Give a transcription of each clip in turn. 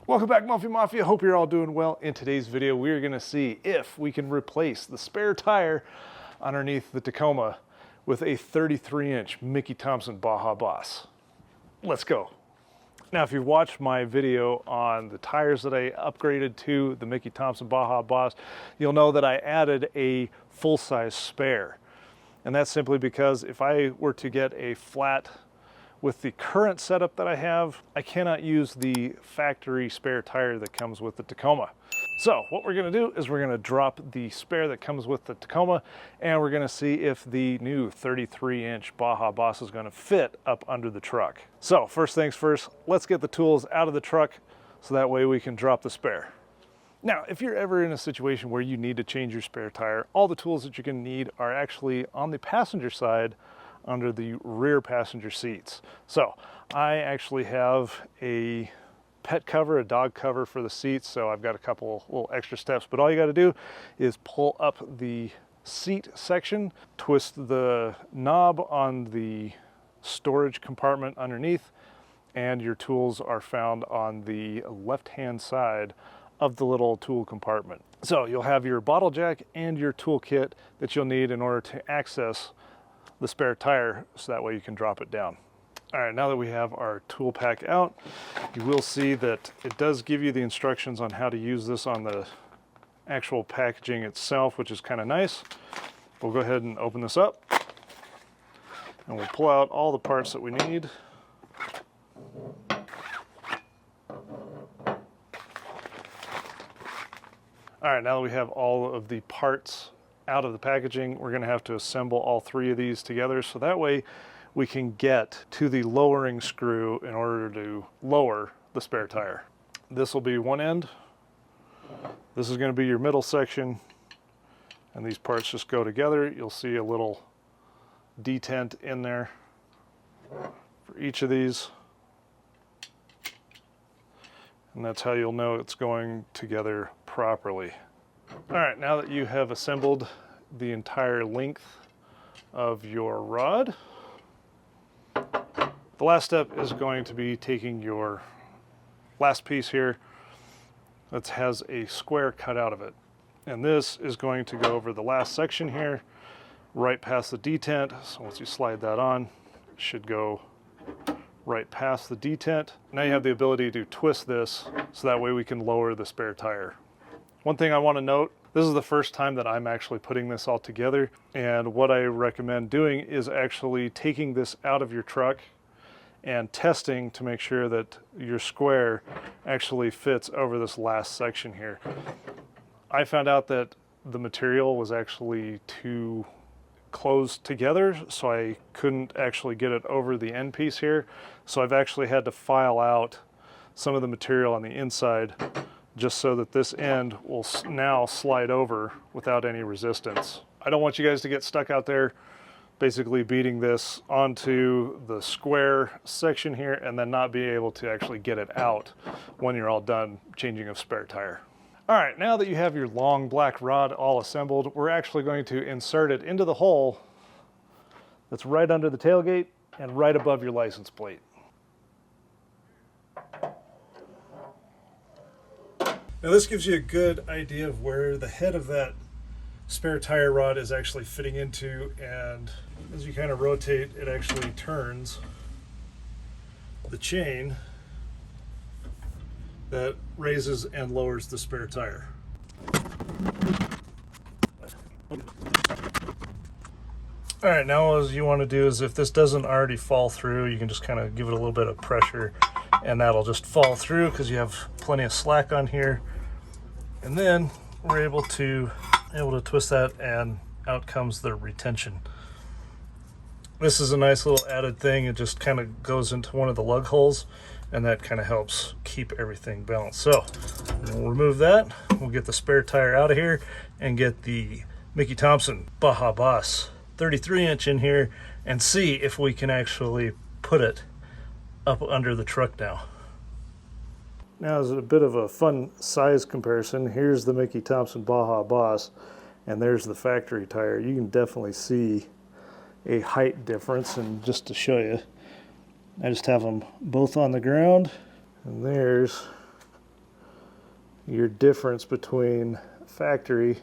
Welcome back, Muffy Mafia. Hope you're all doing well. In today's video, we're going to see if we can replace the spare tire underneath the Tacoma with a 33-inch Mickey Thompson Baja Boss. Let's go. Now, if you've watched my video on the tires that I upgraded to the Mickey Thompson Baja Boss, you'll know that I added a full-size spare. And that's simply because if I were to get a flat with the current setup that I have, I cannot use the factory spare tire that comes with the Tacoma. So what we're gonna do is we're gonna drop the spare that comes with the Tacoma, and we're gonna see if the new 33-inch Baja Boss is gonna fit up under the truck. So first things first, let's get the tools out of the truck so that way we can drop the spare. Now, if you're ever in a situation where you need to change your spare tire, all the tools that you're gonna need are actually on the passenger side under the rear passenger seats. So I actually have a pet cover, a dog cover for the seats, so I've got a couple little extra steps, but all you got to do is pull up the seat section, twist the knob on the storage compartment underneath, and your tools are found on the left-hand side of the little tool compartment. So you'll have your bottle jack and your tool kit that you'll need in order to access the spare tire, so that way you can drop it down. All right, now that we have our tool pack out, you will see that it does give you the instructions on how to use this on the actual packaging itself, which is kind of nice. We'll go ahead and open this up, and we'll pull out all the parts that we need. All right, now that we have all of the parts out of the packaging, we're going to have to assemble all three of these together, so that way we can get to the lowering screw in order to lower the spare tire. This will be one end. This is going to be your middle section, and these parts just go together. You'll see a little detent in there for each of these, and that's how you'll know it's going together properly. All right, now that you have assembled the entire length of your rod, the last step is going to be taking your last piece here that has a square cut out of it. And this is going to go over the last section here, right past the detent. So once you slide that on, it should go right past the detent. Now you have the ability to twist this so that way we can lower the spare tire. One thing I want to note, this is the first time that I'm actually putting this all together, and what I recommend doing is actually taking this out of your truck and testing to make sure that your square actually fits over this last section here. I found out that the material was actually too close together, so I couldn't actually get it over the end piece here, so I've actually had to file out some of the material on the inside just so that this end will now slide over without any resistance. I don't want you guys to get stuck out there basically beating this onto the square section here and then not be able to actually get it out when you're all done changing a spare tire. All right, now that you have your long black rod all assembled, we're actually going to insert it into the hole that's right under the tailgate and right above your license plate. Now this gives you a good idea of where the head of that spare tire rod is actually fitting into, and as you kind of rotate, it actually turns the chain that raises and lowers the spare tire. All right, now what you want to do is if this doesn't already fall through, you can just kind of give it a little bit of pressure and that'll just fall through because you have plenty of slack on here. And then we're able to twist that, and out comes the retention. This is a nice little added thing. It just kind of goes into one of the lug holes, and that kind of helps keep everything balanced. So we'll remove that. We'll get the spare tire out of here and get the Mickey Thompson Baja Boss 33-inch in here and see if we can actually put it up under the truck now. Now, as a bit of a fun size comparison, here's the Mickey Thompson Baja Boss, and there's the factory tire. You can definitely see a height difference, and just to show you, I just have them both on the ground, and there's your difference between factory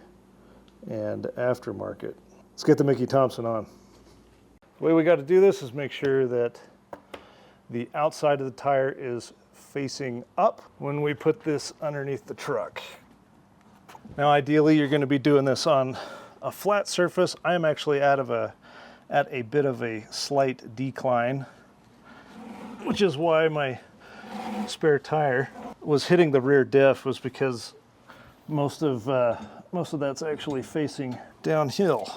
and aftermarket. Let's get the Mickey Thompson on. The way we got to do this is make sure that the outside of the tire is facing up when we put this underneath the truck. Now ideally you're going to be doing this on a flat surface. I am actually at a bit of a slight decline, which is why my spare tire was hitting the rear diff, was because most of that's actually facing downhill.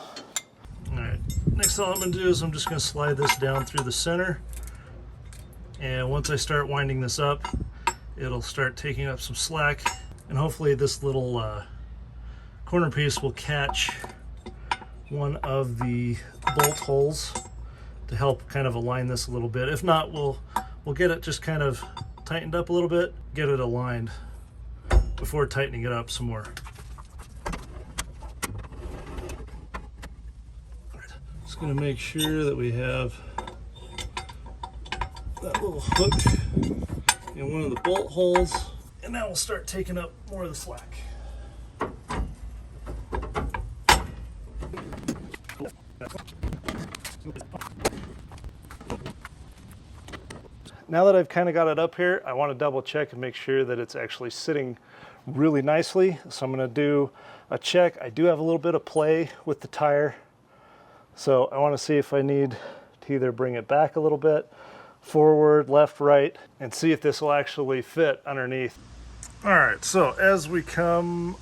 All right, next all I'm going to do is I'm just going to slide this down through the center, and once I start winding this up, it'll start taking up some slack, and hopefully this little corner piece will catch one of the bolt holes to help kind of align this a little bit. If not, we'll get it just kind of tightened up a little bit, get it aligned before tightening it up some more. Just going to make sure that we have that little hook in one of the bolt holes, and that will start taking up more of the slack. Now that I've kind of got it up here, I want to double check and make sure that it's actually sitting really nicely. So I'm going to do a check. I do have a little bit of play with the tire, so I want to see if I need to either bring it back a little bit, forward, left, right, and see if this will actually fit underneath. All right, so as we come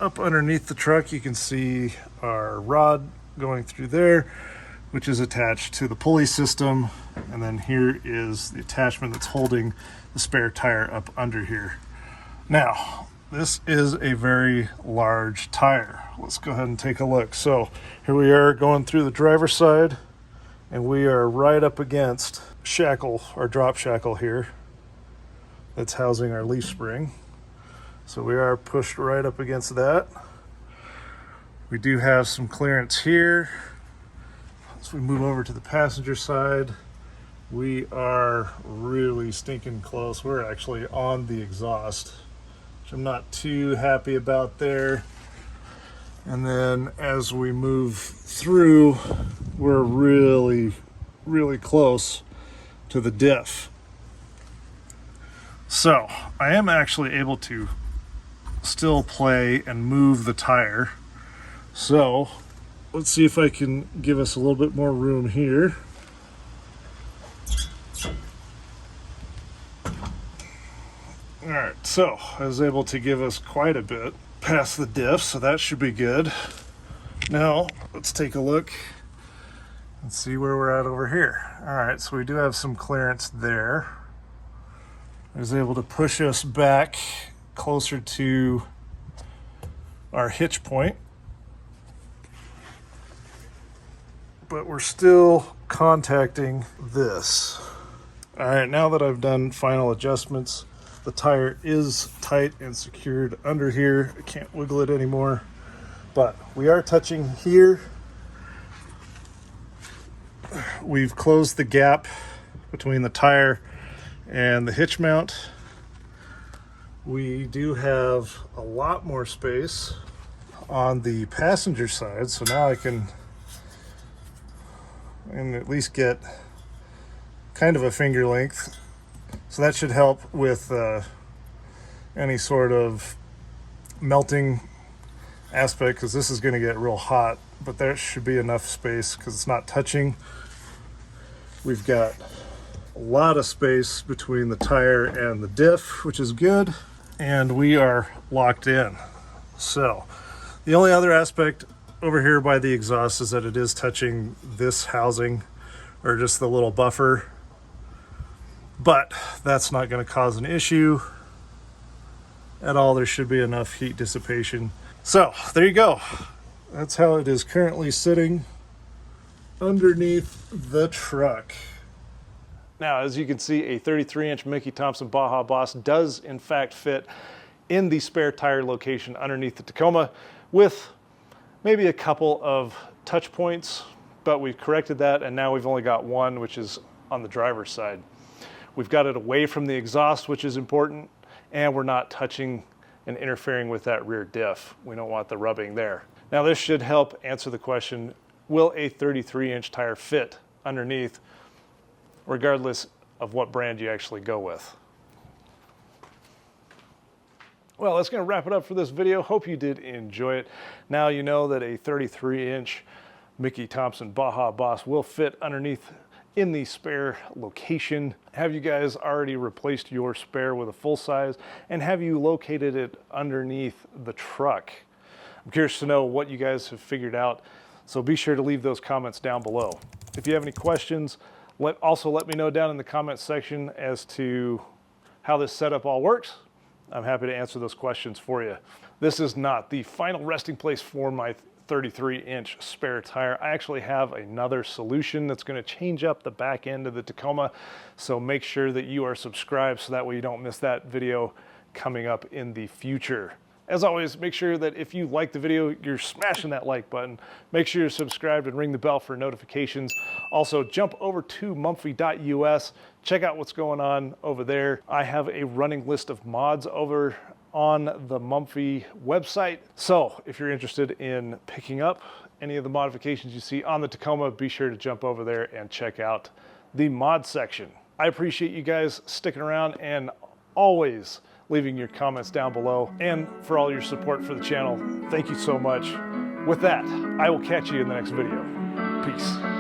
up underneath the truck, you can see our rod going through there, which is attached to the pulley system, and then here is the attachment that's holding the spare tire up under here. Now, this is a very large tire. Let's go ahead and take a look. So here we are going through the driver's side, and we are right up against shackle, our drop shackle here, that's housing our leaf spring. So we are pushed right up against that. We do have some clearance here. As we move over to the passenger side, we are really stinking close. We're actually on the exhaust, which I'm not too happy about there. And then as we move through, we're really, really close to the diff. So I am actually able to still play and move the tire. So let's see if I can give us a little bit more room here. All right, so I was able to give us quite a bit past the diff, so that should be good. Now let's take a look and see where we're at over here. All right, so we do have some clearance there. I was able to push us back closer to our hitch point, but we're still contacting this. All right, now that I've done final adjustments, the tire is tight and secured under here. I can't wiggle it anymore, but we are touching here. We've closed the gap between the tire and the hitch mount. We do have a lot more space on the passenger side, so now I can at least get kind of a finger length. So that should help with any sort of melting aspect, because this is going to get real hot, but there should be enough space because it's not touching. We've got a lot of space between the tire and the diff, which is good, and we are locked in. So the only other aspect over here by the exhaust is that it is touching this housing, or just the little buffer, but that's not going to cause an issue at all. There should be enough heat dissipation. So there you go. That's how it is currently sitting underneath the truck. Now, as you can see, a 33-inch Mickey Thompson Baja Boss does in fact fit in the spare tire location underneath the Tacoma, with maybe a couple of touch points, but we've corrected that, and now we've only got one, which is on the driver's side. We've got it away from the exhaust, which is important, and we're not touching and interfering with that rear diff. We don't want the rubbing there. Now this should help answer the question, will a 33-inch tire fit underneath, regardless of what brand you actually go with? Well, that's going to wrap it up for this video. Hope you did enjoy it. Now you know that a 33-inch Mickey Thompson Baja Boss will fit underneath in the spare location. Have you guys already replaced your spare with a full size, and have you located it underneath the truck? I'm curious to know what you guys have figured out, so be sure to leave those comments down below. If you have any questions, also let me know down in the comments section as to how this setup all works. I'm happy to answer those questions for you. This is not the final resting place for my 33-inch spare tire. I actually have another solution that's going to change up the back end of the Tacoma, so make sure that you are subscribed so that way you don't miss that video coming up in the future. As always, make sure that if you like the video, you're smashing that like button. Make sure you're subscribed and ring the bell for notifications. Also, jump over to mumphy.us. Check out what's going on over there. I have a running list of mods over on the Mumphy website. So if you're interested in picking up any of the modifications you see on the Tacoma, be sure to jump over there and check out the mod section. I appreciate you guys sticking around and always leaving your comments down below, and for all your support for the channel. Thank you so much. With that, I will catch you in the next video. Peace.